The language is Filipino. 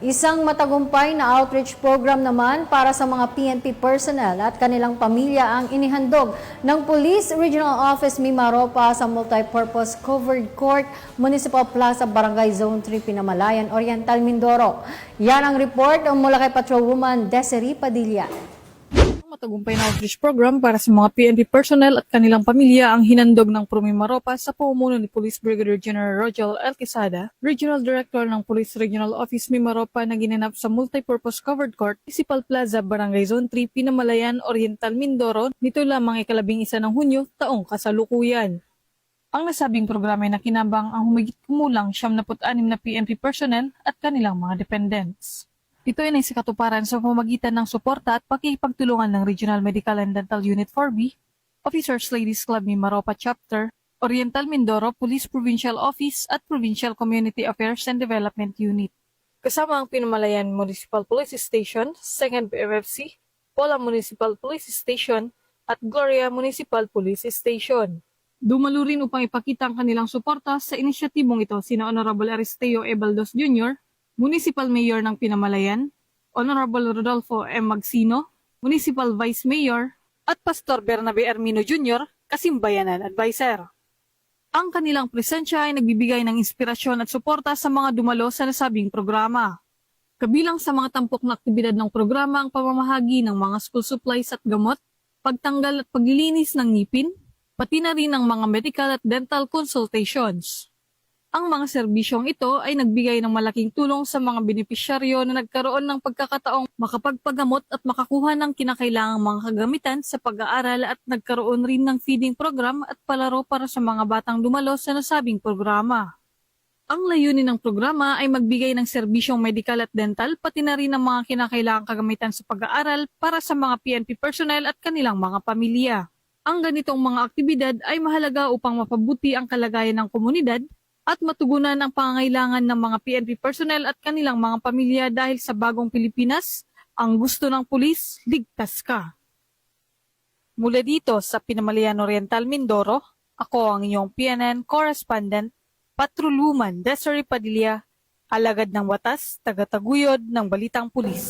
Isang matagumpay na outreach program naman para sa mga PNP personnel at kanilang pamilya ang inihandog ng Police Regional Office Mimaropa sa Multipurpose Covered Court, Municipal Plaza, Barangay Zone 3, Pinamalayan, Oriental, Mindoro. Yan ang report mula kay Patrolwoman Desiree Padilla. Matagumpay na outreach program para sa mga PNP personnel at kanilang pamilya ang hinandog ng Mimaropa sa pamumuno ni Police Brigadier General Rogel L. Quesada, Regional Director ng Police Regional Office Mimaropa na ginanap sa Multipurpose Covered Court, Municipal Plaza, Barangay Zone 3, Pinamalayan, Oriental, Mindoro, nito lamang ika-11 ng Hunyo, taong kasalukuyan. Ang nasabing programa ay nakinabang ang humigit kumulang 76 na PNP personnel at kanilang mga dependents. Ito ay sa katuparan sa pamamagitan ng suporta at pakikipagtulungan ng Regional Medical and Dental Unit 4B, Officers Ladies Club Mimaropa Chapter, Oriental Mindoro Police Provincial Office at Provincial Community Affairs and Development Unit. Kasama ang Pinamalayan Municipal Police Station, 2nd PFFC, Pola Municipal Police Station at Gloria Municipal Police Station. Dumalo rin upang ipakita ang kanilang suporta sa inisyatibong ito sina Honorable Aristeo Ebaldos Jr., Municipal Mayor ng Pinamalayan, Honorable Rodolfo M. Magsino, Municipal Vice Mayor, at Pastor Bernabe Armino Jr., Kasimbayanan Advisor. Ang kanilang presensya ay nagbibigay ng inspirasyon at suporta sa mga dumalo sa nasabing programa. Kabilang sa mga tampok na aktibidad ng programa ang pamamahagi ng mga school supplies at gamot, pagtanggal at paglilinis ng ngipin, pati na rin ang mga medical at dental consultations. Ang mga serbisyong ito ay nagbigay ng malaking tulong sa mga benepisyaryo na nagkaroon ng pagkakataong makapagpagamot at makakuha ng kinakailangang mga kagamitan sa pag-aaral at nagkaroon rin ng feeding program at palaro para sa mga batang dumalo sa nasabing programa. Ang layunin ng programa ay magbigay ng serbisyong medical at dental pati na rin ng mga kinakailangang kagamitan sa pag-aaral para sa mga PNP personnel at kanilang mga pamilya. Ang ganitong mga aktibidad ay mahalaga upang mapabuti ang kalagayan ng komunidad at matugunan ang pangangailangan ng mga PNP personnel at kanilang mga pamilya dahil sa bagong Pilipinas, ang gusto ng pulis, ligtas ka. Mula dito sa Pinamalayan Oriental, Mindoro, ako ang inyong PNN correspondent, Patrolwoman Desiree Padilla, alagad ng watas, tagataguyod ng Balitang Pulis.